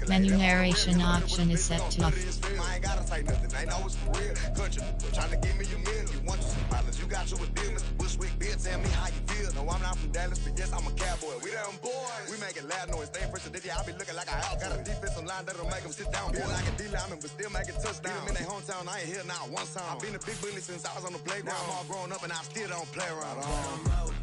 Menu narration option is set to off. I ain't gotta say nothing. Ain't know it's for real. Country, trying to give me a meal. You want some violence? You got you a deal, Mr. Bushwick. Bitch, tell me how you feel. No, I'm not from Dallas, but yes, I'm a cowboy. We them boys. We make it loud noise. Stay fresh, today. I be looking like a house. Got a defensive line that'll make them sit down. Feel like a D-lineman, but still make it touchdown. Beat them in their hometown. I ain't here now one time. I've been a big bully since I was on the playground. Now I'm all grown up and I still don't play around.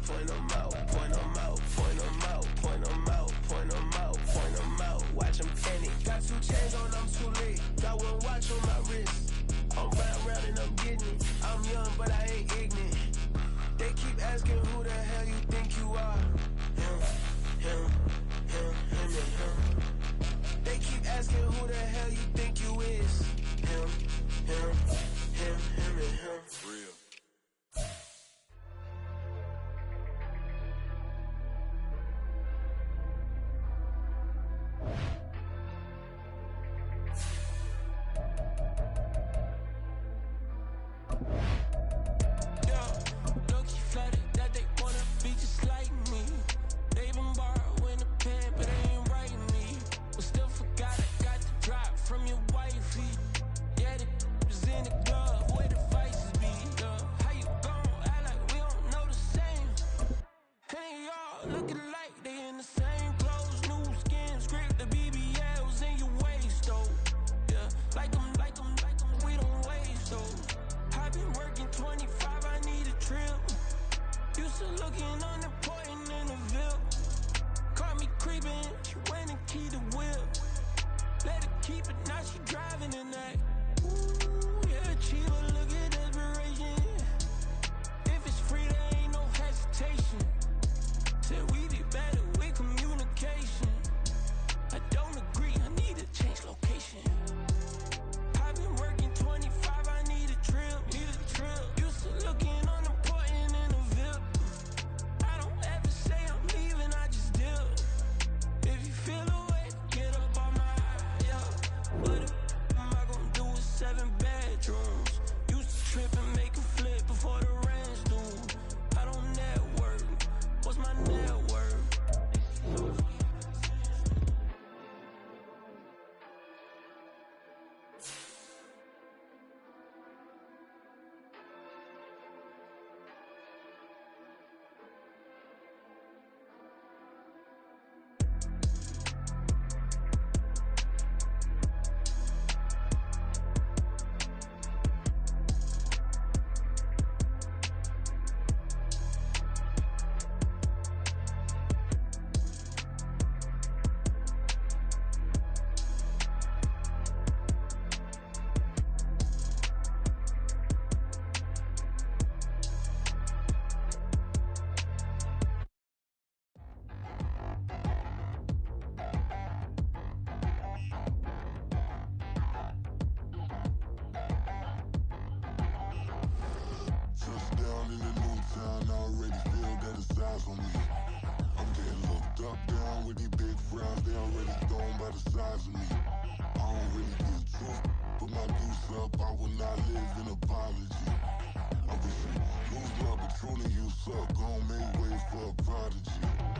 Point them out, point them out, point them out, point them out, point them out, point them out. Watch them panic. Got 2 chains on, I'm too late. Got 1 watch on my wrist. I'm round and I'm getting it. I'm young, but I ain't ignorant. They keep asking who the hell you think you are. Him, and him. They keep asking who the hell you think you is. Him, and him. Real.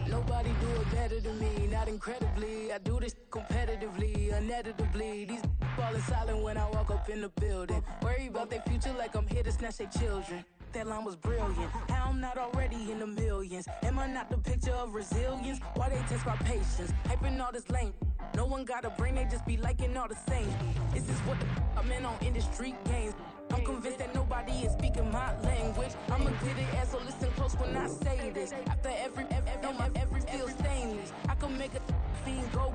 Nobody do it better than me, not incredibly. I do this competitively, uneditably. These falling silent when I walk up in the building. Worry about their future like I'm here to snatch their children. That line was brilliant. How I'm not already in the millions? Am I not the picture of resilience? Why they test my patience? Hyping all this lame. No one got a brain, they just be liking all the same. This is what the I'm in on industry games. I'm convinced that nobody is speaking my language. I'm a good ass, so listen close when I say this. After every feel stainless. I can make a fiend go.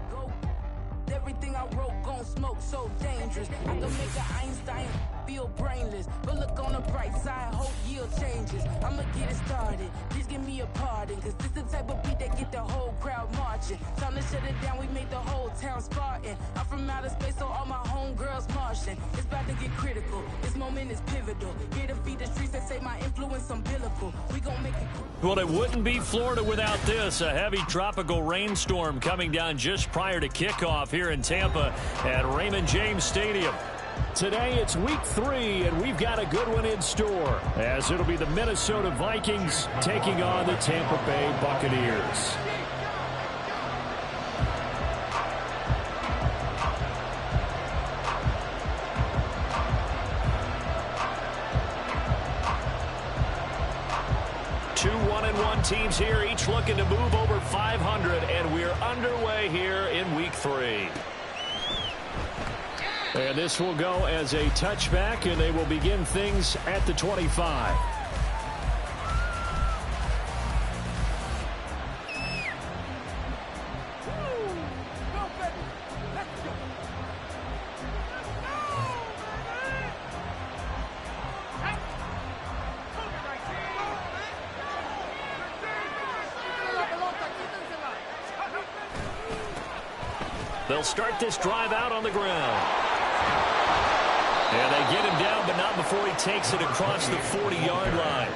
Everything I wrote gon' smoke, so dangerous. I can make an Einstein feel brainless. But look on the bright side, hope yield changes. I'ma get it started, please give me a pardon. Cause this the type of beat that get the whole crowd marching. Time to shut it down, we made the whole town Spartan. I'm from outer space, so all my homegirls Martian. It's about to get critical, this moment is pivotal. Here to feed the streets that say my influence umbilical. We gon' make it. Well, it wouldn't be Florida without this. A heavy tropical rainstorm coming down just prior to kickoff here in Tampa at Raymond James Stadium. Today it's week 3, and we've got a good one in store, as it'll be the Minnesota Vikings taking on the Tampa Bay Buccaneers. Two 1-1 teams here, each looking to move over 500, and we're underway here in week 3. And this will go as a touchback, and they will begin things at the 25. They'll start this drive out on the ground. And they get him down, but not before he takes it across the 40-yard line.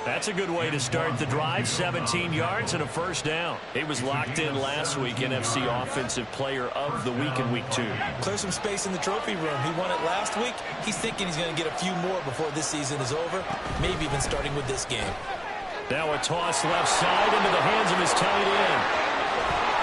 That's a good way to start the drive. 17 yards and a first down. He was locked in last week, NFC Offensive Player of the Week in Week 2. Clear some space in the trophy room. He won it last week. He's thinking he's going to get a few more before this season is over, maybe even starting with this game. Now a toss left side into the hands of his tight end.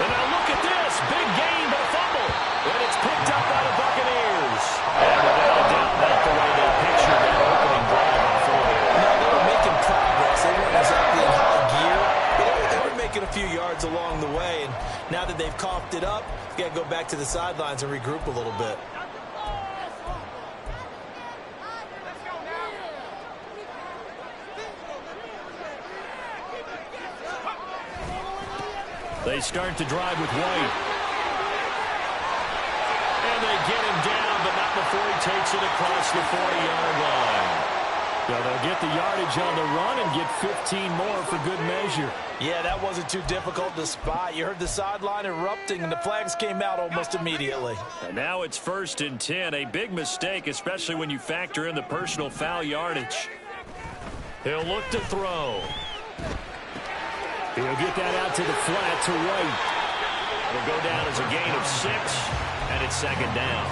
And now look at this. Big gain, but a fumble. And it's picked up by the Buccaneers. And without a doubt, not the way they pictured that opening drive on 40. No, they were making progress. They weren't exactly in high gear, but they were making a few yards along the way. And now that they've coughed it up, you got to go back to the sidelines and regroup a little bit. They start to drive with White. And they get him down, but not before he takes it across the 40-yard line. So they'll get the yardage on the run and get 15 more for good measure. Yeah, that wasn't too difficult to spot. You heard the sideline erupting, and the flags came out almost immediately. And now it's 1st and 10. A big mistake, especially when you factor in the personal foul yardage. He'll look to throw. He'll get that out to the flat to White. It'll go down as a gain of 6, and it's 2nd down.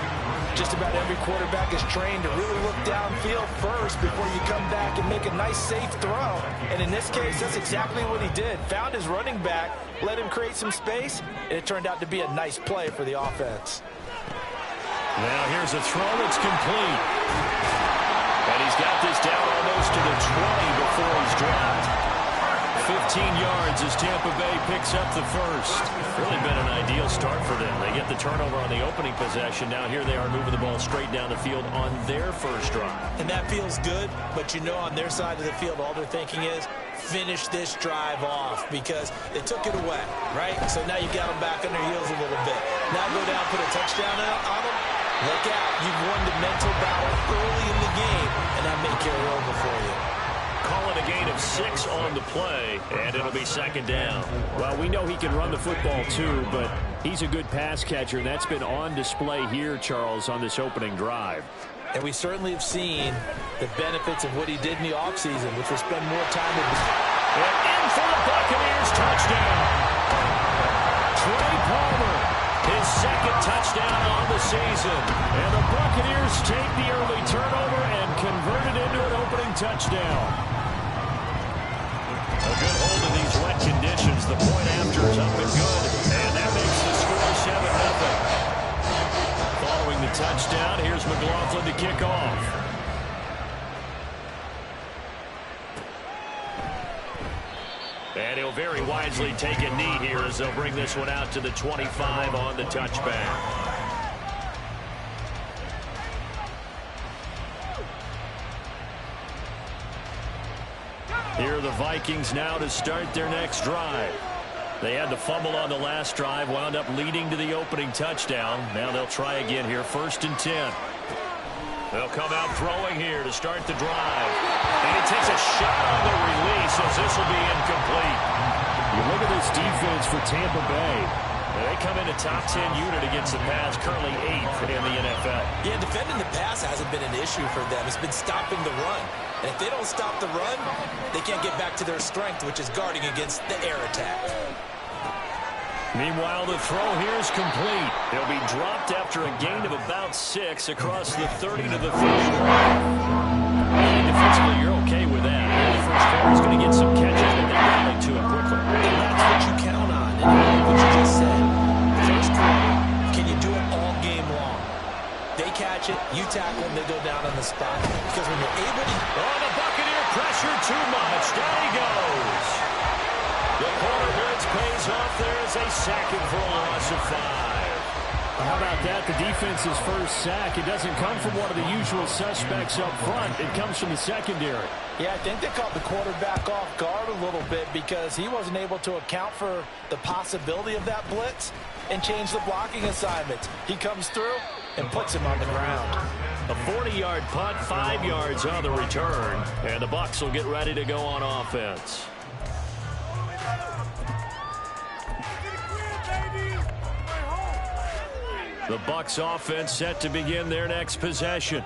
Just about every quarterback is trained to really look downfield first before you come back and make a nice, safe throw. And in this case, that's exactly what he did. Found his running back, let him create some space, and it turned out to be a nice play for the offense. Now here's a throw that's complete. And he's got this down almost to the 20 before he's dropped. 15 yards as Tampa Bay picks up the first. Really been an ideal start for them. They get the turnover on the opening possession. Now here they are moving the ball straight down the field on their first drive. And that feels good, but you know on their side of the field, all they're thinking is finish this drive off because they took it away, right? So now you got them back on their heels a little bit. Now go down, put a touchdown on them. Look out. You've won the mental battle early in the game, and that may carry over for you. Call it a gain of 6 on the play, and it'll be 2nd down. Well, we know he can run the football too, but he's a good pass catcher, and that's been on display here, Charles, on this opening drive. And we certainly have seen the benefits of what he did in the offseason, which was spend more time with and in for the Buccaneers touchdown. Trey Palmer, his 2nd touchdown on the season. And the Buccaneers take the early turnover and convert it into an opening touchdown. A good hold in these wet conditions. The point after is up and good. And that makes the score 7-0. Following the touchdown, here's McLaughlin to kick off. And he'll very wisely take a knee here as they'll bring this one out to the 25 on the touchback. Here are the Vikings now to start their next drive. They had the fumble on the last drive, wound up leading to the opening touchdown. Now they'll try again here, 1st and 10. They'll come out throwing here to start the drive. And he takes a shot on the release as this will be incomplete. You look at this defense for Tampa Bay. They come in a top 10 unit against the pass, currently 8th in the NFL. Yeah, defending the pass hasn't been an issue for them. It's been stopping the run. And if they don't stop the run, they can't get back to their strength, which is guarding against the air attack. Meanwhile, the throw here is complete. He'll be dropped after a gain of about 6 across the 30 to the 30. Defensively, you're okay with that. The first quarter is going to get some catches, but they rally to it quickly. And that's what you count on. And what you just said, first quarter, can you do it all game long? They catch it, you tackle them, they go down on the spot. Because when you're able to... Oh, the Buccaneer pressure pressure too much. Down he goes. The corner blitz pays off. There is a sack for a loss of 5. How about that? The defense's first sack. It doesn't come from one of the usual suspects up front. It comes from the secondary. Yeah, I think they caught the quarterback off guard a little bit because he wasn't able to account for the possibility of that blitz and change the blocking assignments. He comes through and puts him on the ground. A 40-yard punt, 5 yards on the return, and the Bucs will get ready to go on offense. The Bucs offense set to begin their next possession.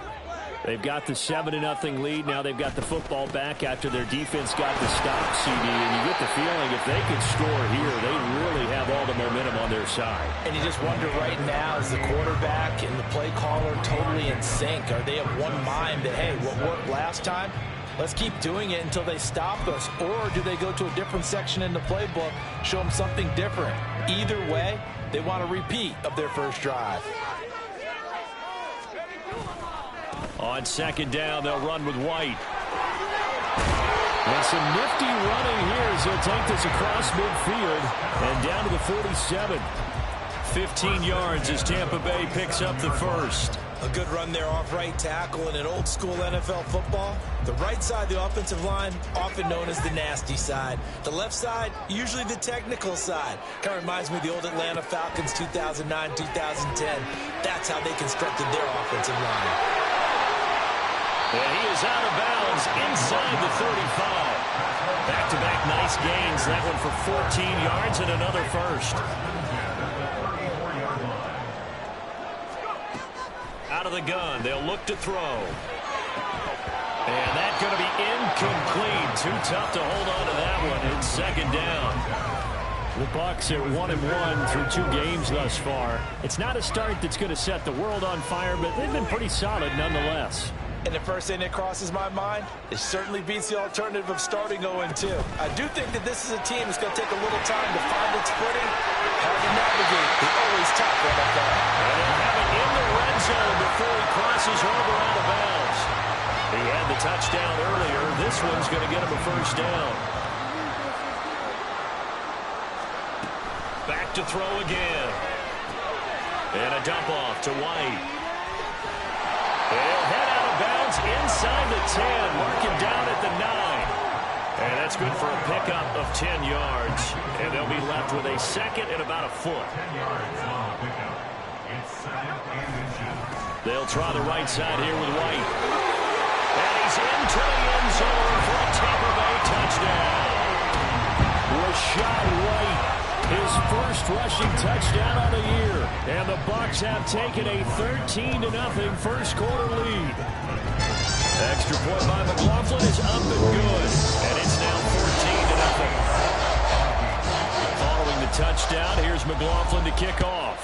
They've got the 7-0 lead. Now they've got the football back after their defense got the stop, CD. And you get the feeling if they could score here, they really have all the momentum on their side. And you just wonder right now, is the quarterback and the play caller totally in sync? Are they of one mind that, hey, what worked last time, let's keep doing it until they stop us? Or do they go to a different section in the playbook, show them something different? Either way, they want a repeat of their first drive. On second down, they'll run with White. And some nifty running here as he'll take this across midfield and down to the 47. 15 yards as Tampa Bay picks up the first. A good run there off right tackle in an old school NFL football. The right side of the offensive line, often known as the nasty side. The left side, usually the technical side. Kind of reminds me of the old Atlanta Falcons 2009, 2010. That's how they constructed their offensive line. And he is out of bounds inside the 35. Back-to-back nice gains. That one for 14 yards and another first. Out of the gun. They'll look to throw. And that's going to be incomplete. Too tough to hold on to that one. It's second down. The Bucs are 1-1 through 2 games thus far. It's not a start that's going to set the world on fire, but they've been pretty solid nonetheless. And the first thing that crosses my mind, it certainly beats the alternative of starting 0-2. I do think that this is a team that's going to take a little time to find its footing, hard to navigate the always tough NFL. And they'll have it in the red zone before he crosses over out of bounds. He had the touchdown earlier. This one's going to get him a first down. Back to throw again. And a dump off to White. They'll head out of bounds inside the 10. Mark him down at the 9. And that's good for a pickup of 10 yards. And they'll be left with a second and about a foot. They'll try the right side here with White. And he's into the end zone for a Tampa Bay touchdown. Rashad White. His first rushing touchdown of the year. And the Bucs have taken a 13-0 first quarter lead. Extra point by McLaughlin is up and good. And it's now 14-0. Following the touchdown, here's McLaughlin to kick off.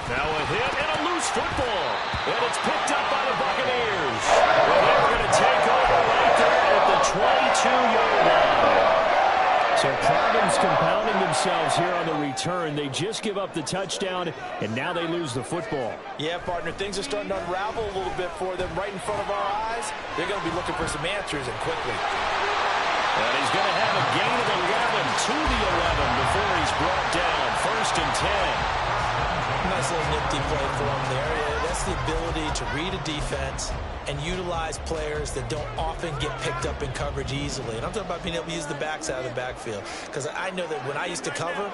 Now a hit and a loose football. And it's picked up by the Buccaneers. And they're going to take over right there at the 22-yard line. So problems compounding themselves here on the return. They just give up the touchdown, and now they lose the football. Yeah, partner, things are starting to unravel a little bit for them right in front of our eyes. They're going to be looking for some answers, and quickly. And he's going to have a gain of 11 to the 11 before he's brought down. First and 10. Nice little nifty play for him there. That's the ability to read a defense and utilize players that don't often get picked up in coverage easily. And I'm talking about being able to use the backs out of the backfield. Because I know that when I used to cover,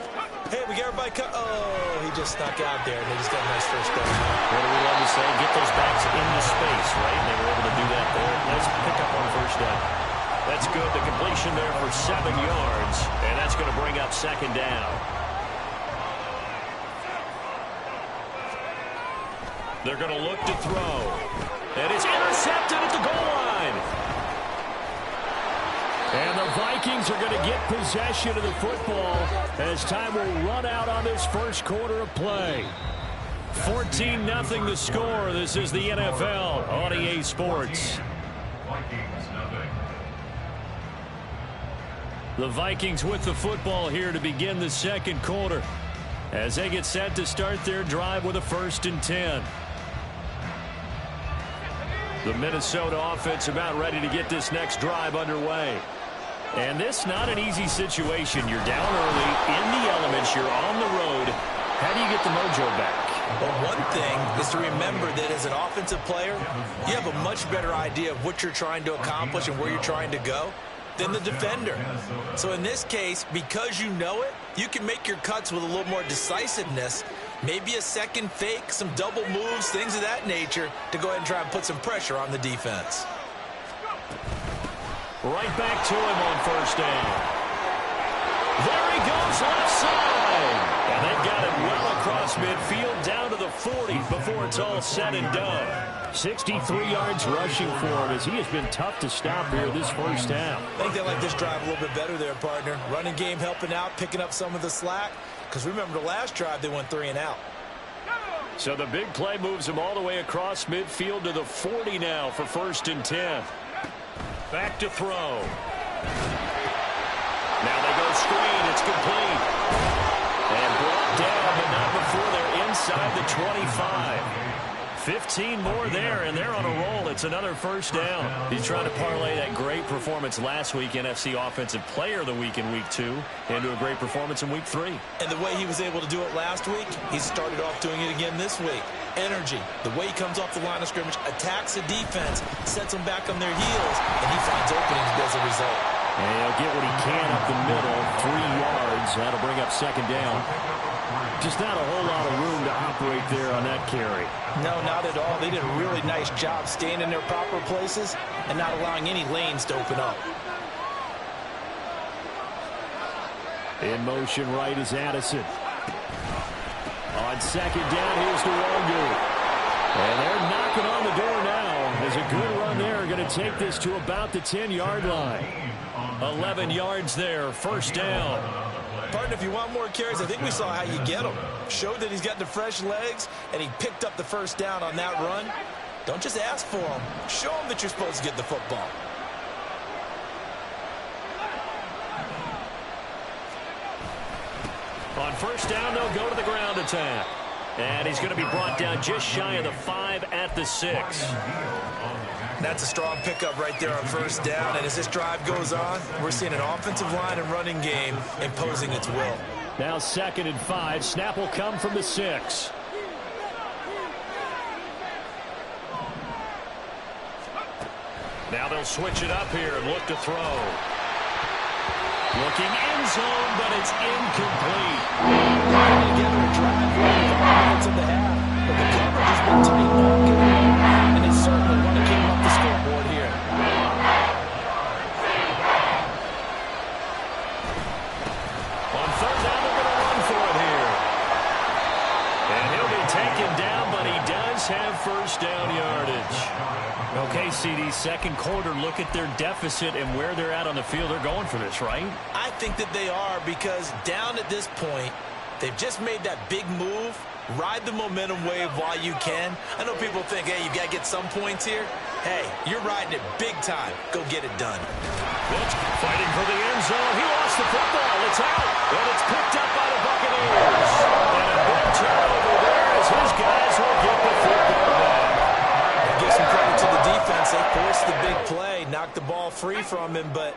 hey, we got everybody oh, he just snuck out there, and they just got a nice first down. What do we love to say? Get those backs into space, right? And they were able to do that there. Nice pick up on first down. That's good. The completion there for 7 yards. And that's going to bring up second down. They're going to look to throw. And it's intercepted at the goal line. And the Vikings are going to get possession of the football as time will run out on this first quarter of play. 14-0 the score. This is the NFL on EA Sports. The Vikings with the football here to begin the second quarter. as they get set to start their drive with a 1st and 10. The Minnesota offense about ready to get this next drive underway. And this not an easy situation. You're down early, in the elements, you're on the road. How do you get the mojo back? Well, one thing is to remember that as an offensive player, you have a much better idea of what you're trying to accomplish and where you're trying to go than the defender. So in this case, because you know it, you can make your cuts with a little more decisiveness, maybe a second fake, some double moves, things of that nature, to go ahead and try and put some pressure on the defense. Right back to him on 1st down. There he goes, left side. And they've got it well across midfield, down to the 40 before it's all said and done. 63 yards rushing for him as he has been tough to stop here this 1st half. I think they like this drive a little bit better there, partner. Running game helping out, picking up some of the slack. Because remember the last drive, they went 3 and out. So the big play moves him all the way across midfield to the 40 now for 1st and 10. Back to throw. Now they go screen. It's complete. And brought down, but not before they're inside the 25. 15 more there, and they're on a roll. It's another 1st down. He's trying to parlay that great performance last week, NFC Offensive Player of the Week in Week 2, into a great performance in Week 3. And the way he was able to do it last week, he started off doing it again this week. Energy, the way he comes off the line of scrimmage, attacks the defense, sets them back on their heels, and he finds openings as a result. And he'll get what he can up the middle, 3 yards. That'll bring up 2nd down. Just not a whole lot of room to operate there on that carry. No, not at all. They did a really nice job staying in their proper places and not allowing any lanes to open up. In motion right is Addison. On 2nd down, here's Nwangu. And they're knocking on the door now. There's a good run there. Going to take this to about the 10-yard line. 11 yards there, 1st down. Partner, if you want more carries, I think we saw how you get him. Showed that he's got the fresh legs, and he picked up the 1st down on that run. Don't just ask for him. Show him that you're supposed to get the football. On 1st down, they'll go to the ground attack. And he's going to be brought down just shy of the 5 at the 6. That's a strong pickup right there on 1st down. And as this drive goes on, we're seeing an offensive line and running game imposing its will. Now 2nd and 5. Snap will come from the 6. Now they'll switch it up here and look to throw. Looking end zone, but it's incomplete. Putting together a drive right in 5 minutes of the half. But the coverage has been tight all game long, and they certainly want to keep off the scoreboard here. On 3rd down, they're going to run for it here. And he'll be taken down, but he does have 1st down yardage. Okay, CD, 2nd quarter, look at their deficit and where they're at on the field. They're going for this, right? I think that they are, because down at this point, they've just made that big move. Ride the momentum wave while you can. I know people think, hey, you got to get some points here. Hey, you're riding it big time. Go get it done. Pitch, fighting for the end zone. He lost the football. It's out, and it's picked up by the Buccaneers. And a big turnover there as his guys will get the football back. Give some credit to the defense. They forced the big play, knocked the ball free from him, but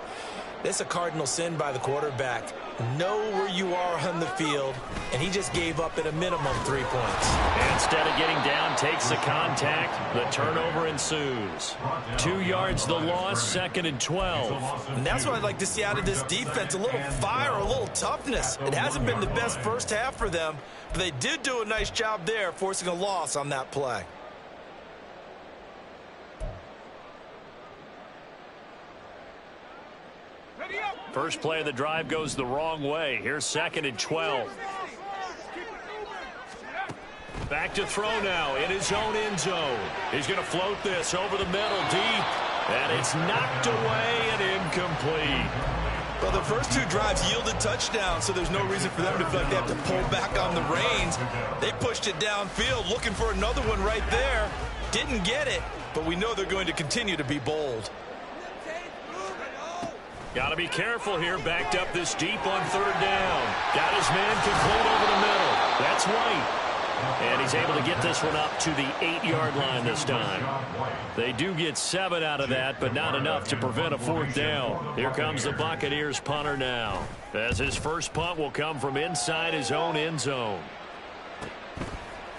it's a cardinal sin by the quarterback. Know where you are on the field, and he just gave up at a minimum 3 points. Instead of getting down, takes the contact. The turnover ensues. 2 yards the loss, 2nd and 12. And that's what I'd like to see out of this defense, a little fire, a little toughness. It hasn't been the best 1st half for them, but they did do a nice job there, forcing a loss on that play. First play of the drive goes the wrong way. Here's 2nd and 12. Back to throw now in his own end zone. He's going to float this over the middle deep. And it's knocked away and incomplete. Well, the first 2 drives yielded touchdowns, so there's no reason for them to feel like they have to pull back on the reins. They pushed it downfield, looking for another one right there. Didn't get it, but we know they're going to continue to be bold. Got to be careful here. Backed up this deep on 3rd down. Got his man complete over the middle. That's White. And he's able to get this one up to the 8-yard line this time. They do get 7 out of that, but not enough to prevent a 4th down. Here comes the Buccaneers punter now, as his first punt will come from inside his own end zone.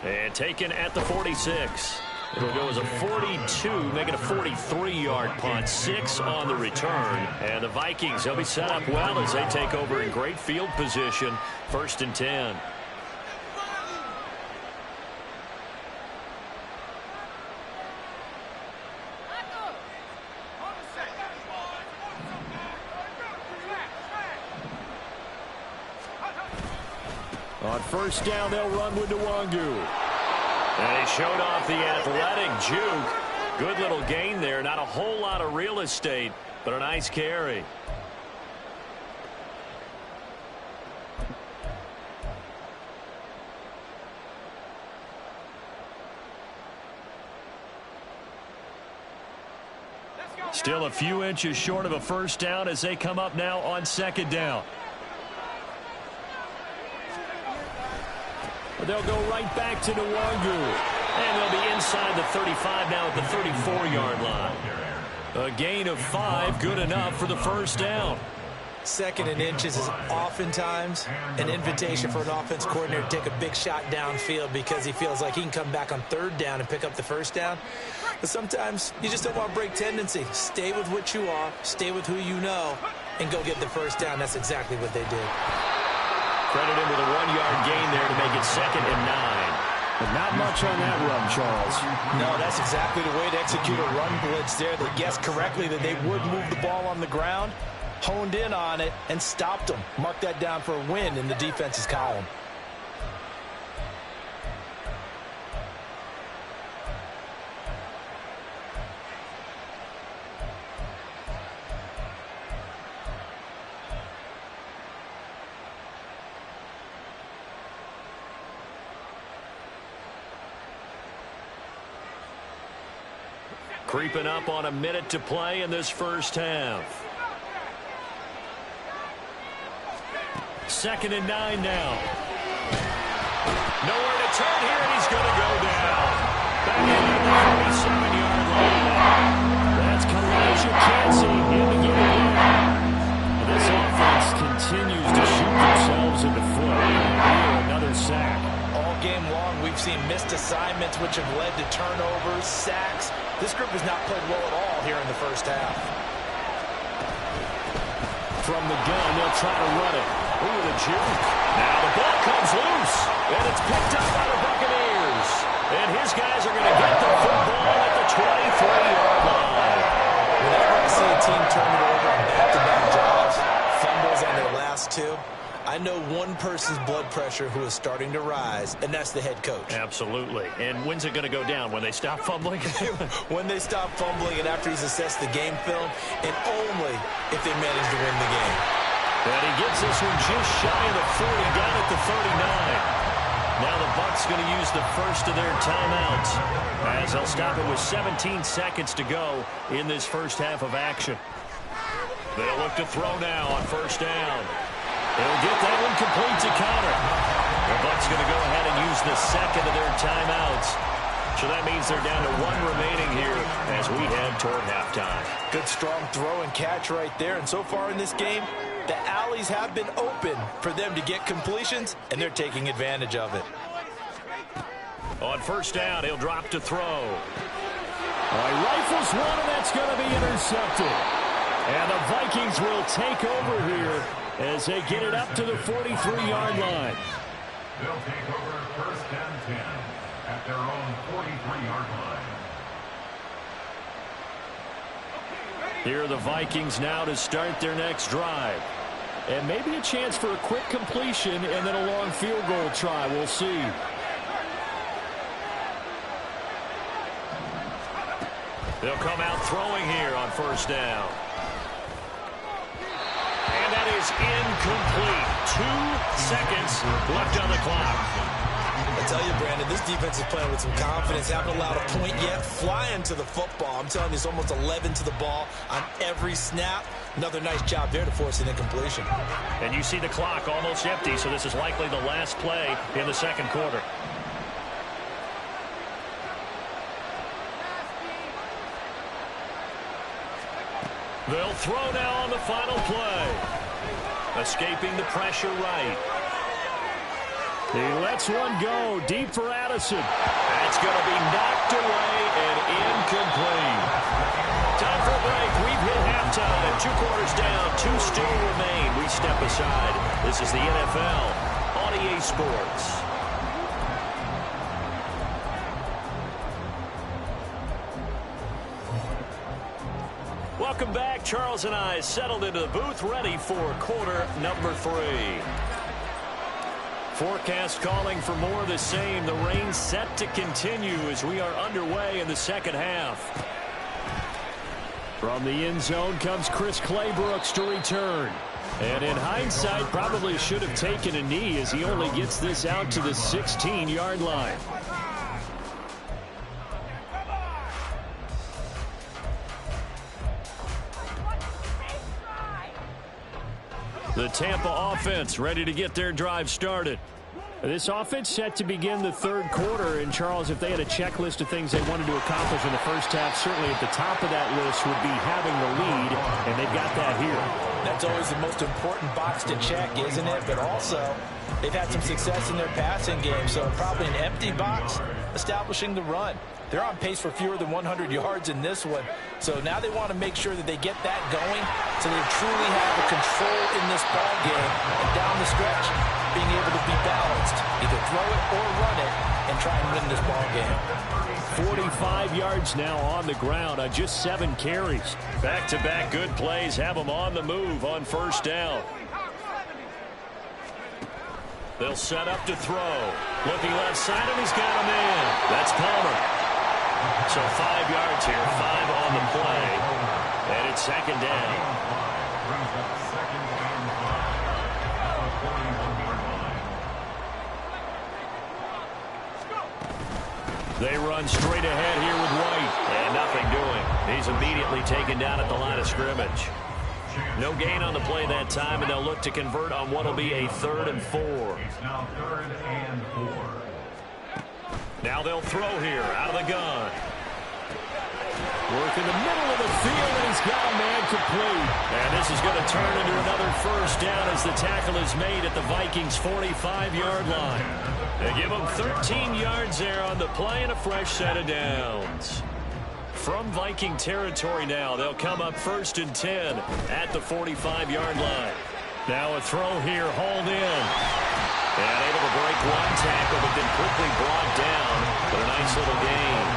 And taken at the 46. It'll go as a 42, making a 43-yard punt, 6 on the return. And the Vikings, they'll be set up well as they take over in great field position, 1st and 10. On 1st down, they'll run with Nwangu. And he showed off the athletic juke. Good little gain there. Not a whole lot of real estate, but a nice carry. Still a few inches short of a 1st down as they come up now on 2nd down. They'll go right back to Nwangu. And they'll be inside the 35 now at the 34-yard line. A gain of 5, good enough for the 1st down. 2nd and inches is oftentimes an invitation for an offense coordinator to take a big shot downfield because he feels like he can come back on 3rd down and pick up the 1st down. But sometimes you just don't want to break tendency. Stay with what you are, stay with who you know, and go get the 1st down. That's exactly what they did. Credit him with a 1-yard gain there to make it 2nd and 9. But not much on that run, Charles. No, that's exactly the way to execute a run blitz there. They guessed correctly that they would move the ball on the ground, honed in on it, and stopped them. Mark that down for a win in the defense's column. Creeping up on a minute to play in this 1st half. 2nd and 9 now. Nowhere to turn here, and he's going to go down. Back in at the 47-yard line. That's Kalijah Kancey in to get it in. This offense continues to shoot themselves in the foot. Here, another sack. All game long, we've seen missed assignments, which have led to turnovers, sacks. This group has not played well at all here in the 1st half. From the gun, they'll try to run it. Ooh, the juke. Now the ball comes loose, and it's picked up by the Buccaneers. And his guys are going to get the football at the 23-yard line. Whenever I see a team turn it over on back-to-back drives, fumbles on their last 2, I know one person's blood pressure who is starting to rise, and that's the head coach. Absolutely. And when's it going to go down? When they stop fumbling? When they stop fumbling and after he's assessed the game film, and only if they manage to win the game. And he gets this one just shy of the 40, down at the 39. Now the Bucs going to use the first of their timeouts as they'll stop it with 17 seconds to go in this 1st half of action. They'll look to throw now on 1st down. They'll get that one complete to Connor. The Bucs going to go ahead and use the 2nd of their timeouts. So that means they're down to 1 remaining here as we head toward halftime. Good strong throw and catch right there. And so far in this game, the alleys have been open for them to get completions, and they're taking advantage of it. On 1st down, he'll drop to throw. He rifles one, and that's going to be intercepted. And the Vikings will take over here as they get it up to the 43-yard line. They'll take over 1st and 10 at their own 43-yard line. Here are the Vikings now to start their next drive. And maybe a chance for a quick completion and then a long field goal try. We'll see. They'll come out throwing here on 1st down. And that is incomplete. 2 seconds left on the clock. I tell you, Brandon, this defense is playing with some confidence. Haven't allowed a point yet. Flying to the football. I'm telling you, it's almost 11 to the ball on every snap. Another nice job there to force an incompletion. And you see the clock almost empty, so this is likely the last play in the second quarter. They'll throw now on the final play. Escaping the pressure right. He lets one go deep for Addison. That's going to be knocked away and incomplete. Time for a break. We've hit halftime. 2 quarters down. 2 still remain. We step aside. This is the NFL on EA Sports. Welcome back. Charles and I settled into the booth, ready for quarter number 3. Forecast calling for more of the same. The rain set to continue as we are underway in the second half. From the end zone comes Chris Claybrooks to return. And in hindsight, probably should have taken a knee as he only gets this out to the 16-yard line. The Tampa offense ready to get their drive started. This offense set to begin the third quarter. And, Charles, if they had a checklist of things they wanted to accomplish in the first half, certainly at the top of that list would be having the lead, and they've got that here. That's always the most important box to check, isn't it? But also, they've had some success in their passing game, so probably an empty box establishing the run. They're on pace for fewer than 100 yards in this one. So now they want to make sure that they get that going so they truly have the control in this ball game. And down the stretch, being able to be balanced. Either throw it or run it and try and win this ball game. 45 yards now on the ground on just 7 carries. Back-to-back good plays have them on the move on first down. They'll set up to throw. Looking left side, and he's got him in. That's Palmer. So 5 yards here, 5 on the play. And it's second down. They run straight ahead here with White. And nothing doing. He's immediately taken down at the line of scrimmage. No gain on the play that time, and they'll look to convert on what will be a 3rd and 4. It's now 3rd and 4. Now they'll throw here out of the gun. Work in the middle of the field, and he's got a man complete. And this is going to turn into another first down as the tackle is made at the Vikings' 45-yard line. They give them 13 yards there on the play and a fresh set of downs. From Viking territory now, they'll come up 1st and 10 at the 45-yard line. Now a throw here, hauled in. And able to break one tackle, but then quickly brought down. But a nice little gain.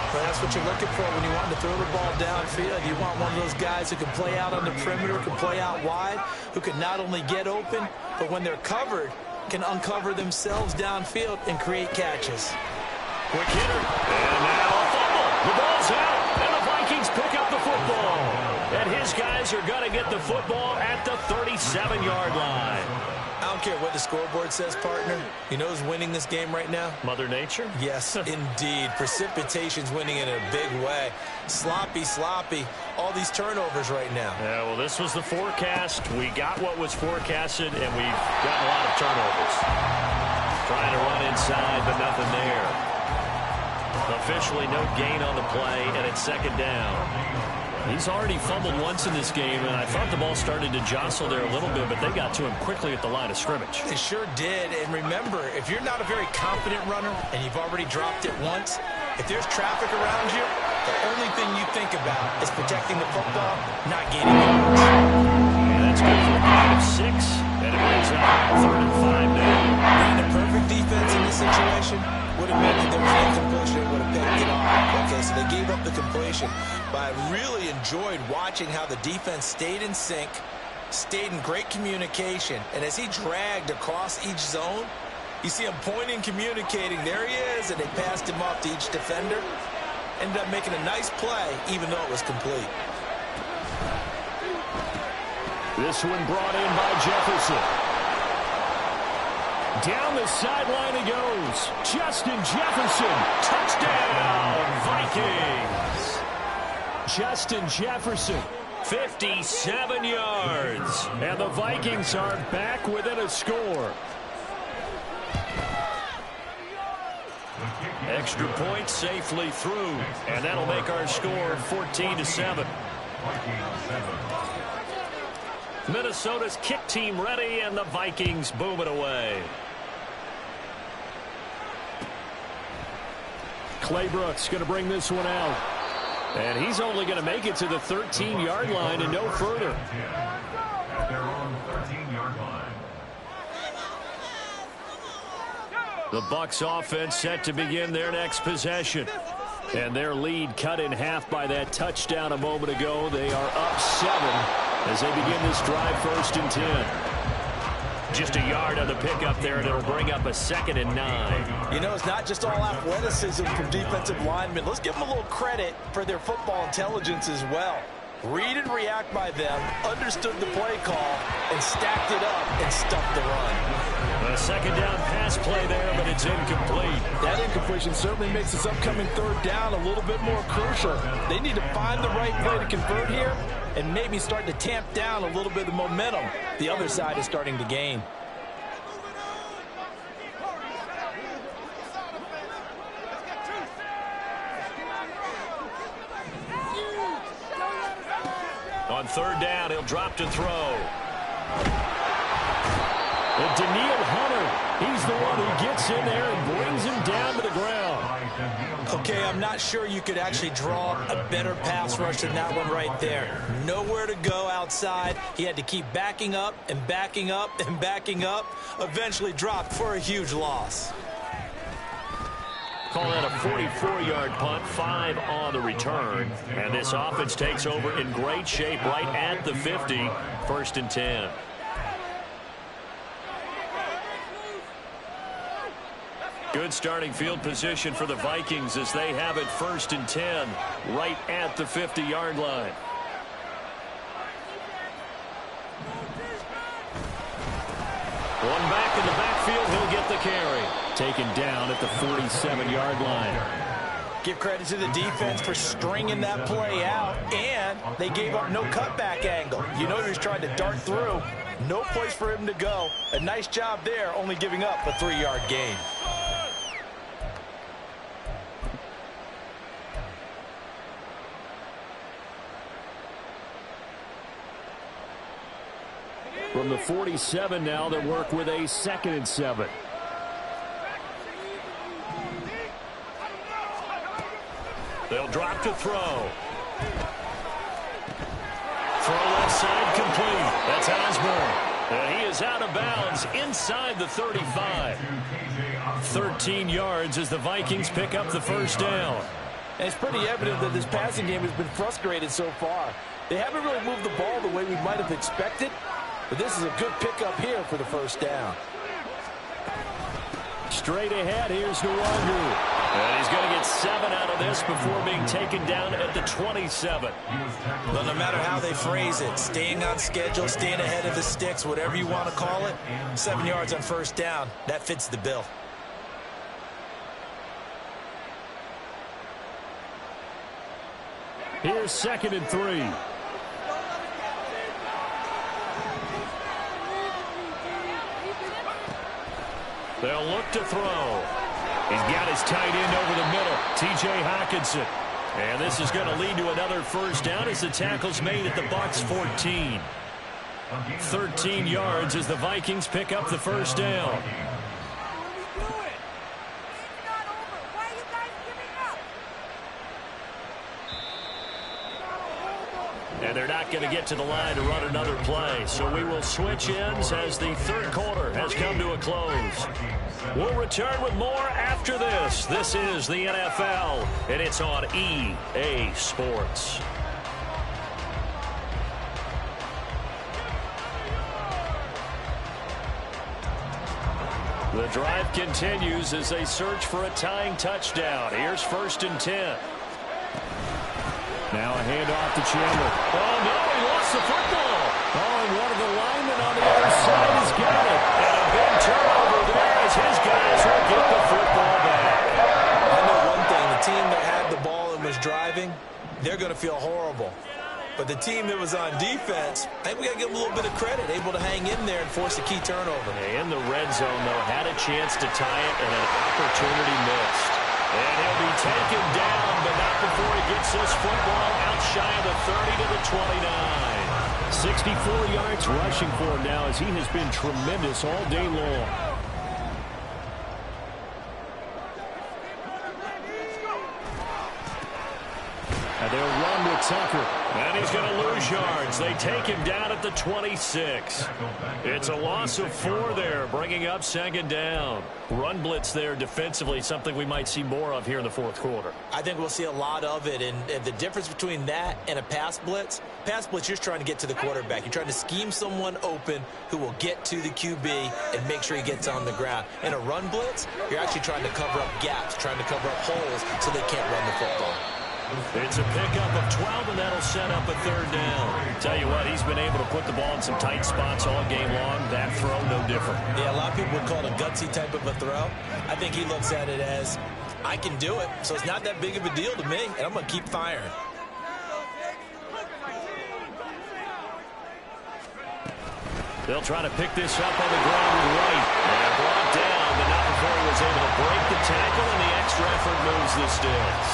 Well, that's what you're looking for when you want to throw the ball downfield. You want one of those guys who can play out on the perimeter, can play out wide, who can not only get open, but when they're covered, can uncover themselves downfield and create catches. Quick hitter. And now a fumble. The ball's out, and the Vikings pick up the football. And his guys are going to get the football at the 37-yard line. I don't care what the scoreboard says, partner. You know who's winning this game right now? Mother Nature? Yes, indeed. Precipitation's winning in a big way. Sloppy, sloppy. All these turnovers right now. Yeah, well, this was the forecast. We got what was forecasted, and we've gotten a lot of turnovers. Trying to run inside, but nothing there. Officially no gain on the play, and it's second down. He's already fumbled once in this game, and I thought the ball started to jostle there a little bit, but they got to him quickly at the line of scrimmage. They sure did, and remember, if you're not a very confident runner and you've already dropped it once, if there's traffic around you, the only thing you think about is protecting the football, not gaining yards. And that's good for a gain of 6, and it brings up 3rd and 5 now. Being the perfect defense in this situation would have meant that there was no completion. It would have picked it off. Okay, so they gave up the completion. But I really enjoyed watching how the defense stayed in sync, stayed in great communication. And as he dragged across each zone, you see him pointing, communicating. There he is, and they passed him off to each defender. Ended up making a nice play, even though it was complete. This one brought in by Jefferson. Down the sideline he goes. Justin Jefferson. Touchdown, Vikings. Justin Jefferson 57 yards. And the Vikings are back within a score. Extra point safely through, and that'll make our score 14-7. Minnesota's kick team ready, and the Vikings boom it away. Claybrook's going to bring this one out. And he's only going to make it to the 13-yard line and no further. At their own 13-yard line. The Bucs offense set to begin their next possession. And their lead cut in half by that touchdown a moment ago. They are up 7 as they begin this drive, 1st and 10. Just a yard on the pickup there, and it'll bring up a 2nd and 9. You know, it's not just all athleticism from defensive linemen. Let's give them a little credit for their football intelligence as well. Read and react by them, understood the play call, and stacked it up and stuffed the run. A 2nd down pass play there, but it's incomplete. That incompletion certainly makes this upcoming 3rd down a little bit more crucial. They need to find the right play to convert here and maybe start to tamp down a little bit of the momentum the other side is starting to gain. On 3rd down, he'll drop to throw. And Daniil Hunter, he's the one who gets in there and brings him down to the ground. Okay, I'm not sure you could actually draw a better pass rush than that one right there. Nowhere to go outside. He had to keep backing up and backing up and backing up. Eventually dropped for a huge loss. Call that a 44-yard punt, 5 on the return. And this offense takes over in great shape right at the 50, 1st and 10. Good starting field position for the Vikings as they have it 1st and 10 right at the 50-yard line. One back in the backfield, he'll get the carry. Taken down at the 47-yard line. Give credit to the defense for stringing that play out, and they gave up no cutback angle. You know he was trying to dart through. No place for him to go. A nice job there, only giving up a 3-yard gain. From the 47 now, they work with a 2nd and 7. They'll drop to throw. Throw left side complete. That's Osborne. And he is out of bounds inside the 35. 13 yards as the Vikings pick up the 1st down. And it's pretty evident that this passing game has been frustrated so far. They haven't really moved the ball the way we might have expected, but this is a good pickup here for the 1st down. Straight ahead, here's Nwangu. And he's going to get 7 out of this before being taken down at the 27. But no matter how they phrase it, staying on schedule, staying ahead of the sticks, whatever you want to call it, 7 yards on 1st down, that fits the bill. Here's 2nd and 3. They'll look to throw. He's got his tight end over the middle, T.J. Hockenson. And this is going to lead to another 1st down as the tackle's made at the Bucs 14. 13 yards as the Vikings pick up the 1st down. And they're not going to get to the line to run another play. So we will switch ends as the 3rd quarter has come to a close. We'll return with more after this. This is the NFL, and it's on EA Sports. The drive continues as they search for a tying touchdown. Here's 1st and 10. Now a handoff to Chandler. Oh, no, he lost the football. Oh, and one of the linemen on the other side has got it. And a big turnover there as his guys will get the football back. I know one thing, the team that had the ball and was driving, they're going to feel horrible. But the team that was on defense, I think we got to give them a little bit of credit, able to hang in there and force a key turnover. In the red zone, though, had a chance to tie it and an opportunity missed. And he'll be taken down, but not before he gets this football out shy of the 30 to the 29. 64 yards rushing for him now as he has been tremendous all day long. And they'll run with Tucker. And he's going to lose yards. They take him down at the 26. It's a loss of 4 there, bringing up second down. Run blitz there defensively, something we might see more of here in the fourth quarter. I think we'll see a lot of it, and the difference between that and a pass blitz, you're just trying to get to the quarterback. You're trying to scheme someone open who will get to the QB and make sure he gets on the ground. In a run blitz, you're actually trying to cover up gaps, trying to cover up holes so they can't run the football. It's a pickup of 12, and that'll set up a third down. Tell you what, he's been able to put the ball in some tight spots all game long. That throw, no different. Yeah, a lot of people would call it a gutsy type of a throw. I think he looks at it as, I can do it, so it's not that big of a deal to me, and I'm going to keep firing. They'll try to pick this up on the ground with White. And brought down, but not before he was able to break the tackle, and the extra effort moves the sticks.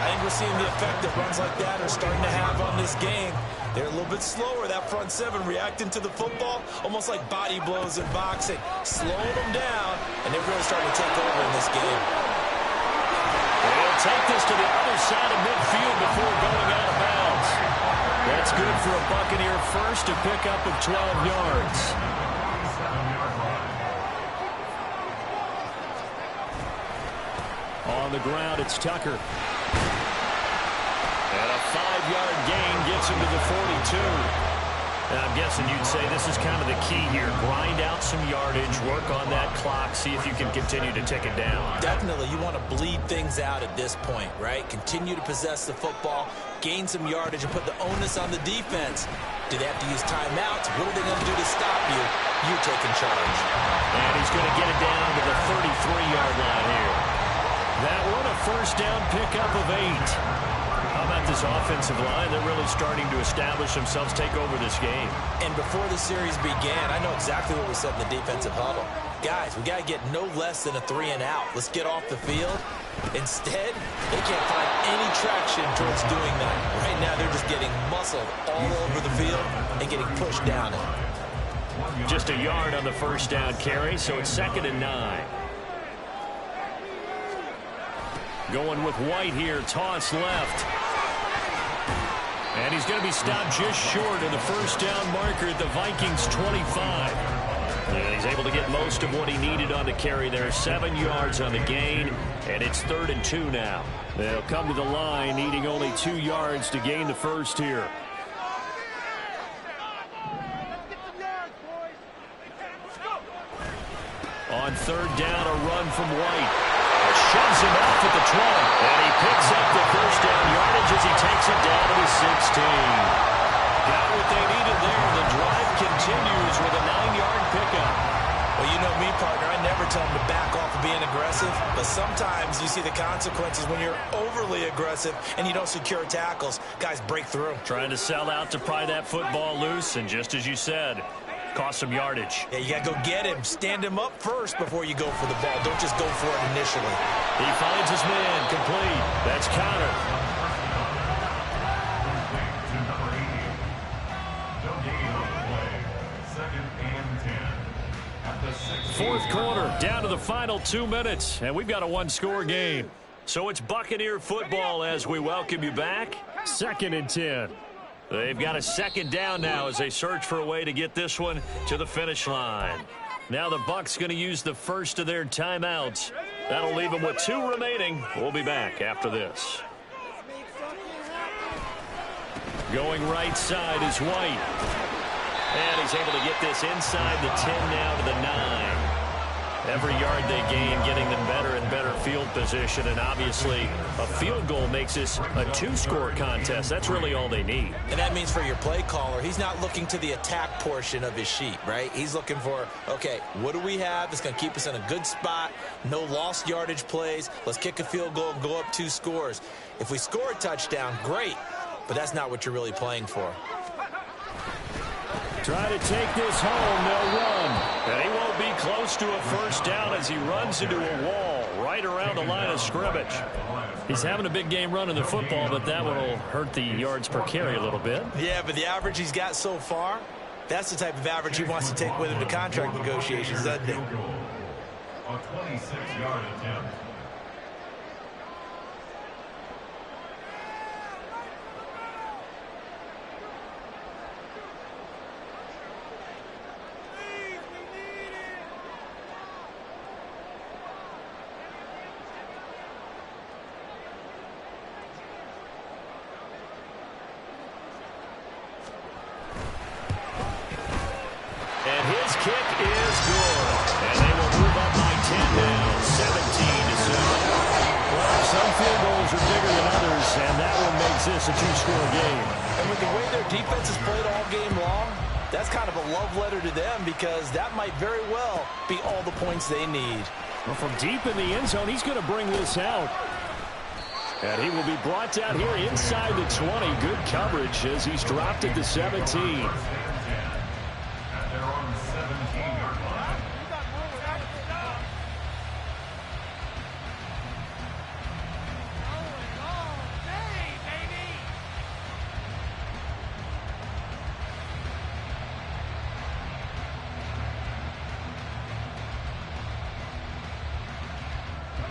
I think we're seeing the effect that runs like that are starting to have on this game. They're a little bit slower, that front seven, reacting to the football, almost like body blows in boxing, slowing them down, and they're really starting to take over in this game. They'll take this to the other side of midfield before going out of bounds. That's good for a Buccaneer first, a pickup of 12 yards. On the ground, it's Tucker. And a 5-yard gain gets him to the 42. And I'm guessing you'd say this is kind of the key here. Grind out some yardage, work on that clock, see if you can continue to tick it down. Definitely, you want to bleed things out at this point, right? Continue to possess the football, gain some yardage, and put the onus on the defense. Do they have to use timeouts? What are they going to do to stop you? You taking charge. And he's going to get it down to the 33-yard line here. That one a first down pickup of 8. How about this offensive line? They're really starting to establish themselves, take over this game. And before the series began, I know exactly what we said in the defensive huddle. Guys, we got to get no less than a 3-and-out. Let's get off the field. Instead, they can't find any traction towards doing that. Right now, they're just getting muscled all over the field and getting pushed down it. Just a yard on the first down carry, so it's 2nd and 9. Going with White here, toss left. And he's going to be stopped just short of the first down marker at the Vikings' 25. And he's able to get most of what he needed on the carry there. 7 yards on the gain, and it's 3rd and 2 now. They'll come to the line, needing only 2 yards to gain the first here. On 3rd down, a run from White. Shoves him off at the 20. And he picks up the first down yardage as he takes it down to the 16. Got what they needed there. The drive continues with a 9-yard pickup. Well, you know me, partner. I never tell them to back off of being aggressive. But sometimes you see the consequences when you're overly aggressive and you don't secure tackles. Guys break through. Trying to sell out to pry that football loose. And just as you said, cost some yardage. Yeah, you got to go get him. Stand him up first before you go for the ball. Don't just go for it initially. He finds his man. Complete. That's counter. Fourth quarter, down to the final 2 minutes, and we've got a 1-score game. So it's Buccaneer football as we welcome you back. 2nd and 10. They've got a 2nd down now as they search for a way to get this one to the finish line. Now the Bucs going to use the first of their timeouts. That'll leave them with 2 remaining. We'll be back after this. Going right side is White. And he's able to get this inside the 10 now to the 9. Every yard they gain, getting them better and better field position. And obviously, a field goal makes this a 2-score contest. That's really all they need. And that means for your play caller, he's not looking to the attack portion of his sheet, right? He's looking for, okay, what do we have that's going to keep us in a good spot? No lost yardage plays. Let's kick a field goal and go up 2 scores. If we score a touchdown, great. but that's not what you're really playing for. Try to take this home, they'll run. And he won't be close to a first down as he runs into a wall right around the line of scrimmage. He's having a big game running the football, but that one will hurt the yards per carry a little bit. Yeah, but the average he's got so far, that's the type of average he wants to take with him to contract negotiations, doesn't he? A 26-yard attempt. And his kick is good. And they will move up by 10 now, 17-7. Well, some field goals are bigger than others, and that one makes this a two-score game. And with the way their defense has played all game long, that's kind of a love letter to them because that might very well be all the points they need. Well, from deep in the end zone, he's going to bring this out. And he will be brought down here inside the 20. Good coverage as he's dropped at the 17. At their own 17-yard line.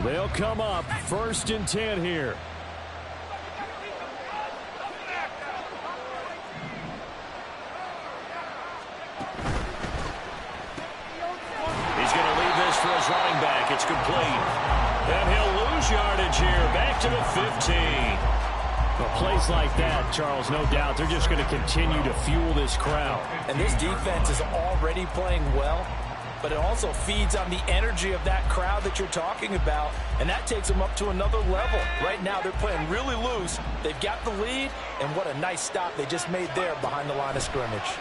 They'll come up 1st and 10 here. He's going to leave this for his running back. It's complete. And he'll lose yardage here. Back to the 15. Well, plays like that, Charles, no doubt, they're just going to continue to fuel this crowd. And this defense is already playing well, but it also feeds on the energy of that crowd that you're talking about, and that takes them up to another level. Right now, they're playing really loose. They've got the lead, and what a nice stop they just made there behind the line of scrimmage.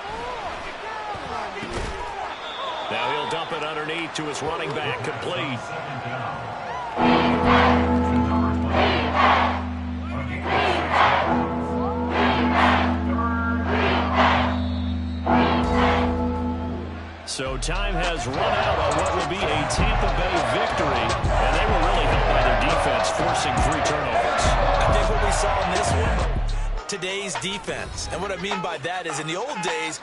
Now he'll dump it underneath to his running back, complete. So time has run out on what will be a Tampa Bay victory, and they were really helped by their defense, forcing 3 turnovers. I think what we saw in this one, today's defense. And what I mean by that is in the old days,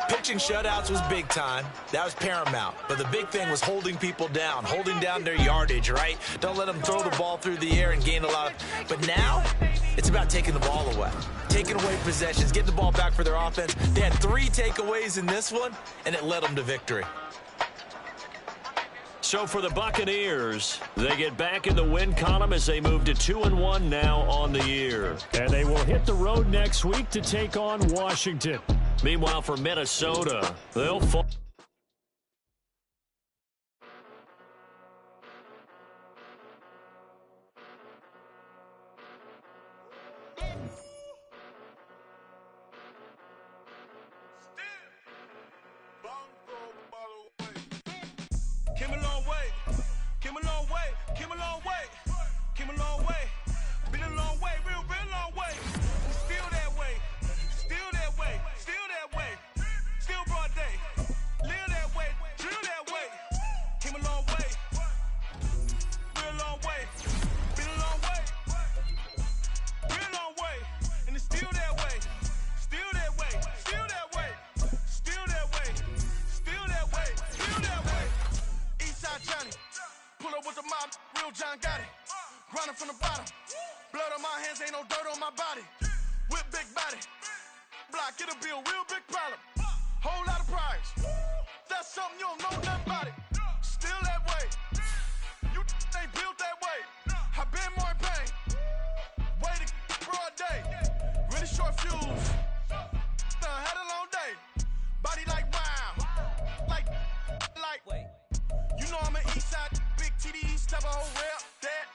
pitching shutouts was big time. That was paramount. But the big thing was holding people down, holding down their yardage, right? Don't let them throw the ball through the air and gain a lot of... But now, it's about taking the ball away. Taking away possessions, getting the ball back for their offense. They had 3 takeaways in this one, and it led them to victory. So for the Buccaneers, they get back in the win column as they move to 2-1 now on the year. And they will hit the road next week to take on Washington. Meanwhile, for Minnesota, they'll fall. Came a long way, came a long way, came a long way, came a long way, been a long way, real long way. Still that way, still that way, still that way, still broad day. Live that way, drill that way. Came a long way, real long way, been a long way, real long way, and it's still that way, still that way, still that way, still that way, still that way, still that way. Eastside Johnny, pull up with the mob, real John got it. Grinding from the bottom, blood on my hands, ain't no dirt on my body. Whip big body, block, it'll be a real big problem. Whole lot of priors, that's something you don't know nothing about it. Still that way, you ain't built that way. I been more in pain, way to broad day. Really short fuse, had a long day. Body like wow, like. You know I'm an Eastside, big TDE, step a whole rep, that.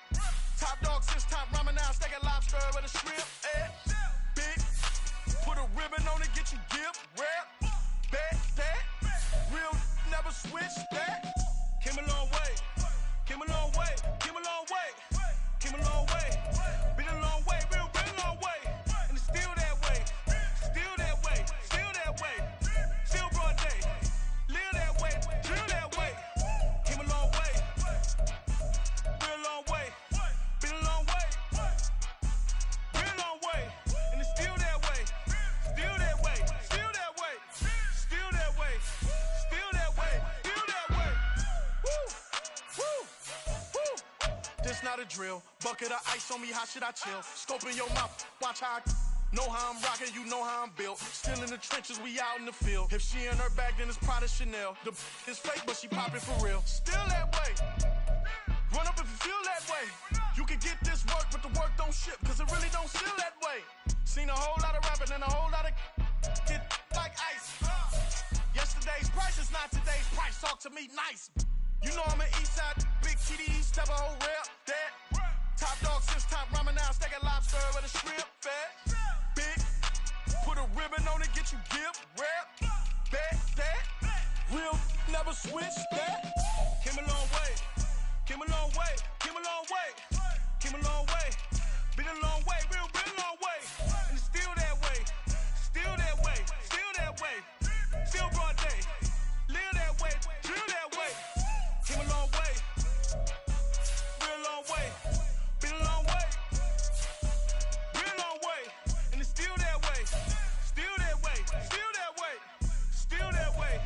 Top dog, 6 top ramen now, steak and lobster with a shrimp, big, put a ribbon on it, get you gift, rep, bet, that. Real never switch, that. it's not a drill. Bucket of ice on me, how should I chill? Scope in your mouth, watch how I know how I'm rocking, you know how I'm built. Still in the trenches, we out in the field. If she in her bag, then it's Prada Chanel. The is fake, but she poppin' for real. Still that way. Run up if you feel that way. You can get this work, but the work don't ship, cause it really don't feel that way. Seen a whole lot of rapping and a whole lot of get like ice. Yesterday's price is not today's price. Talk to me nice. You know I'm an east side, big TD, step a whole rep, that. Top dog since top ramen now, steak and lobster with a shrimp, fat. Big, put a ribbon on it, get you gift, rep, bet, that. Real, never switch, that. Came a long way, came a long way, came a long way, came a long way. Been a long way, real long way. And it's still that way, still that way, still that way. Still broad day, live that way, drill that way. Came a long way, real long way. Been a long way, real long way. And it's still that way, still that way, still that way, still that way,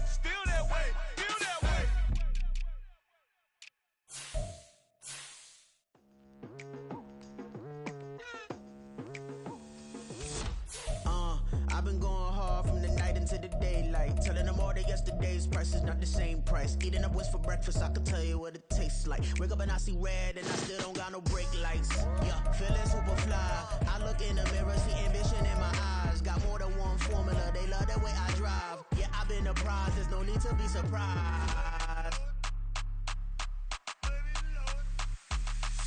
still that way, still that way. I've been going hard from the night into the daylight, telling them all that yesterday's price is not the same price. Eating up what's for breakfast, I can tell you what it tastes like. Wake up and I see red and I still don't got no brake lights. Yeah, feeling super fly. I look in the mirror, see ambition in my eyes. Got more than one formula, they love the way I drive. Yeah, I've been a prize, there's no need to be surprised.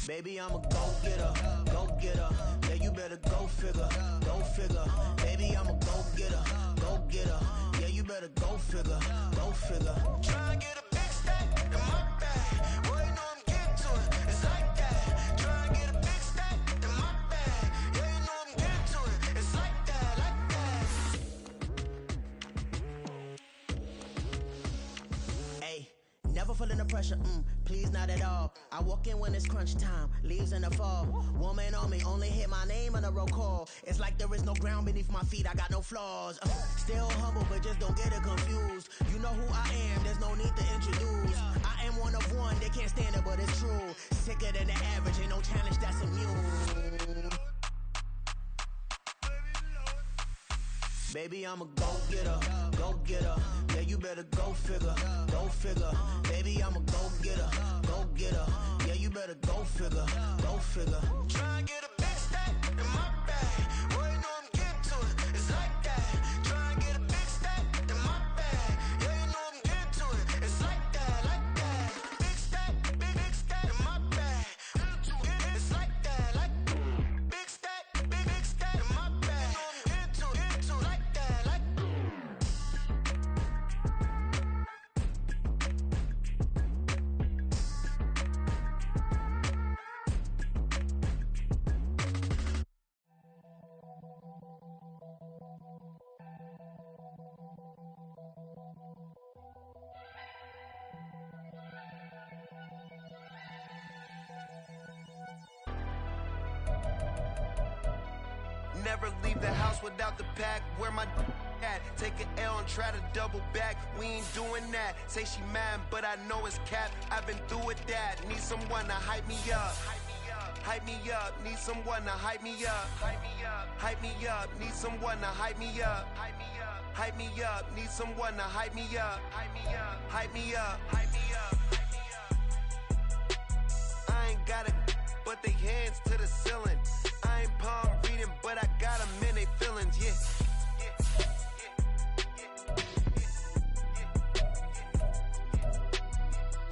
Baby, I'm a go-getter, go-getter. Yeah, you better go figure, go figure. Baby, I'm a go-getter, go-getter. Yeah, you better go figure, go figure. Try and get a big stack in my bag. Boy, you know I'm getting to it, it's like that. Try and get a big stack in my bag. Yeah, you know I'm getting to it, it's like that, like that. Hey, never feeling the pressure, please not at all. I walk in when it's crunch time, leaves in the fall. Woman on me, only hit my name on a roll call. It's like there is no ground beneath my feet, I got no flaws. Still humble, but just don't get it confused. You know who I am, there's no need to introduce. I am one of one, they can't stand it, but it's true. Sicker than the average, ain't no challenge that's immune. Baby, I'm a go-getter, go-getter. Yeah, you better go figure, go figure. Baby, I'm a go-getter, go-getter. Yeah, you better go figure, go figure. Try and get a big stack in my bag. Boy, you know I'm getting to it, it's like that. Try and get a big stack in my bag. Yeah, you know I'm getting to it, it's like that, like that. Big stack in my bag. It's like that, like big stack in my bag. You know I'm getting to it, like that, like. Never leave the house without the pack. Where my at? Take an L and try to double back. We ain't doing that. Say she mad, but I know it's cap. I've been through with that. Need someone to hype me up. Hype me up. Need someone to hype me up. Hype me up. Need someone to hype me up. Hype me up. Need someone to hype me up. Hype me up. I ain't got it, but they hands to the ceiling. I ain't palm reading, but I got them in they feelings, yeah.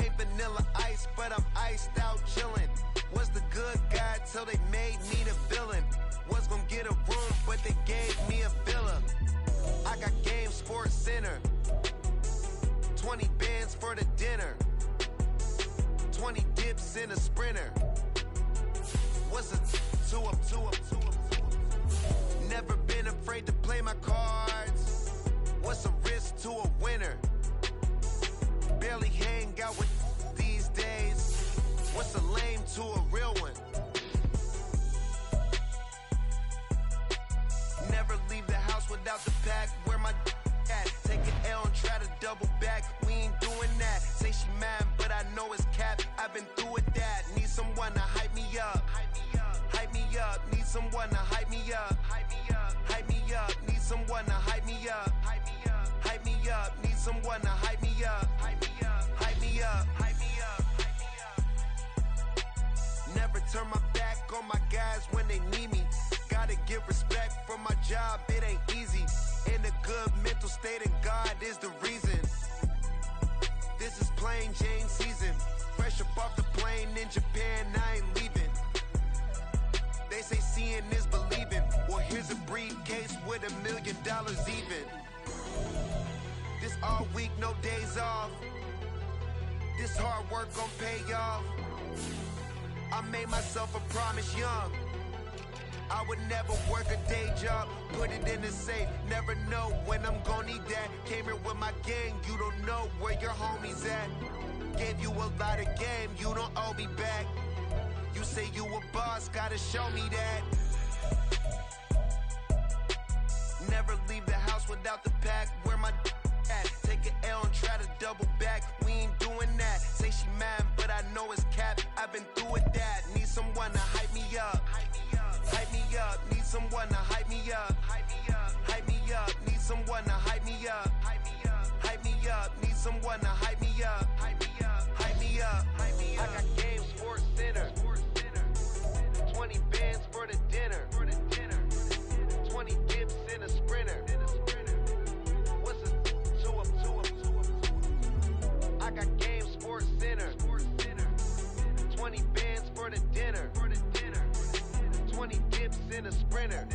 Ain't vanilla ice, but I'm iced out chillin'. Was the good guy till they made me the villain. Was gonna get a room, but they gave me a villa. I got Game Sports Center. 20 bands for the dinner. 20 dips in a sprinter. What's a to up. Never been afraid to play my cards. What's a risk to a winner? Barely hang out with these days. What's a lame to a real one? Never leave the house without the pack. Where my at? Take an L and try to double back. We ain't doing that. Say she mad, but I know it's cap. I've been through with that. Need someone Need someone to hype me up. Hype me up. Hype me up. Need someone to hype me up. Hype me up. Hype me up. Need someone to hype me up. Hype me up. Hype me up. Hype me up. Hype me up. Never turn my back on my guys when they need me. Gotta give respect for my job, it ain't easy. In a good mental state, and God is the reason. This is plain Jane season. Fresh up off the plane in Japan, I ain't leaving. They say seeing is believing. Well, here's a briefcase with $1 million even. This all week, no days off. This hard work gon' pay off. I made myself a promise young. I would never work a day job, put it in the safe, never know when I'm gon' need that. Came here with my gang, you don't know where your homies at. Gave you a lot of game, you don't owe me back. You say you a boss, gotta show me that. Never leave the house without the pack, where my at. Take an L and try to double back, we ain't doing that. Say she mad, but I know it's cap, I've been through with that. Need someone to hype me up. Hype me up, need someone to hype me up. Hype me up, hype me up, need someone to hype me up. Hype me up, hype me up, need someone to hype me up. Hype me up, hype me up, hype me up. I got Game Sports Center. 20 bands for the dinner. 20 dips in a sprinter. What's a 2 up? I got Game Sports Center. 20 bands for the dinner. 20 dips in a sprinter.